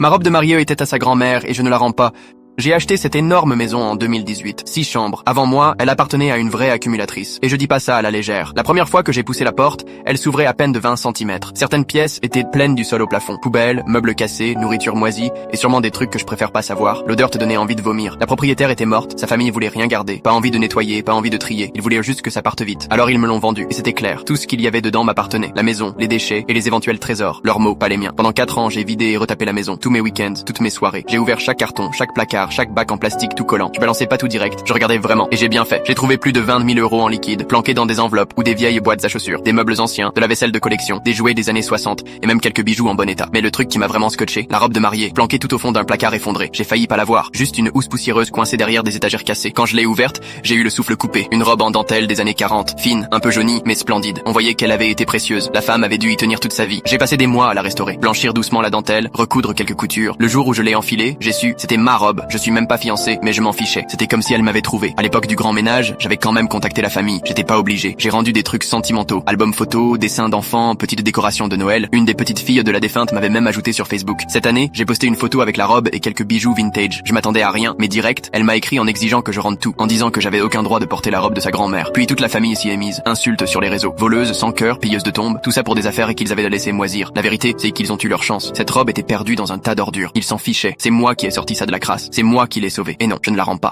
Ma robe de mariée était à sa grand-mère et je ne la rends pas. J'ai acheté cette énorme maison en 2018, 6 chambres. Avant moi, elle appartenait à une vraie accumulatrice. Et je dis pas ça à la légère. La première fois que j'ai poussé la porte, elle s'ouvrait à peine de 20 cm. Certaines pièces étaient pleines du sol au plafond. Poubelles, meubles cassés, nourriture moisie, et sûrement des trucs que je préfère pas savoir. L'odeur te donnait envie de vomir. La propriétaire était morte, sa famille voulait rien garder. Pas envie de nettoyer, pas envie de trier. Ils voulaient juste que ça parte vite. Alors ils me l'ont vendu. Et c'était clair. Tout ce qu'il y avait dedans m'appartenait. La maison, les déchets et les éventuels trésors. Leurs mots, pas les miens. Pendant 4 ans, j'ai vidé et retapé la maison. Tous mes week-ends, toutes mes soirées. J'ai ouvert chaque carton, chaque placard, chaque bac en plastique tout collant. Je balançais pas tout direct, je regardais vraiment. Et j'ai bien fait. J'ai trouvé plus de 20 000 € en liquide, planqués dans des enveloppes ou des vieilles boîtes à chaussures, des meubles anciens, de la vaisselle de collection, des jouets des années 60 et même quelques bijoux en bon état. Mais le truc qui m'a vraiment scotché, la robe de mariée, planquée tout au fond d'un placard effondré. J'ai failli pas la voir, juste une housse poussiéreuse coincée derrière des étagères cassées. Quand je l'ai ouverte, j'ai eu le souffle coupé. Une robe en dentelle des années 40, fine, un peu jaunie, mais splendide. On voyait qu'elle avait été précieuse. La femme avait dû y tenir toute sa vie. J'ai passé des mois à la restaurer, blanchir doucement la dentelle, recoudre quelques coutures. Le jour où je l'ai enfilée, j'ai su, c'était ma robe. Je suis même pas fiancé, mais je m'en fichais. C'était comme si elle m'avait trouvé. À l'époque du grand ménage, j'avais quand même contacté la famille. J'étais pas obligé. J'ai rendu des trucs sentimentaux. Albums photos, dessins d'enfants, petites décorations de Noël. Une des petites filles de la défunte m'avait même ajouté sur Facebook. Cette année, j'ai posté une photo avec la robe et quelques bijoux vintage. Je m'attendais à rien, mais direct, elle m'a écrit en exigeant que je rende tout, en disant que j'avais aucun droit de porter la robe de sa grand-mère. Puis toute la famille s'y est mise. Insultes sur les réseaux. Voleuse, sans cœur, pilleuse de tombes. Tout ça pour des affaires qu'ils avaient laissé moisir. La vérité, c'est qu'ils ont eu leur chance. Cette robe était perdue dans un tas d'ordures. Ils s'en fichaient. C'est moi qui ai sorti ça de la crasse. C'est moi qui l'ai sauvée. Et non, je ne la rends pas.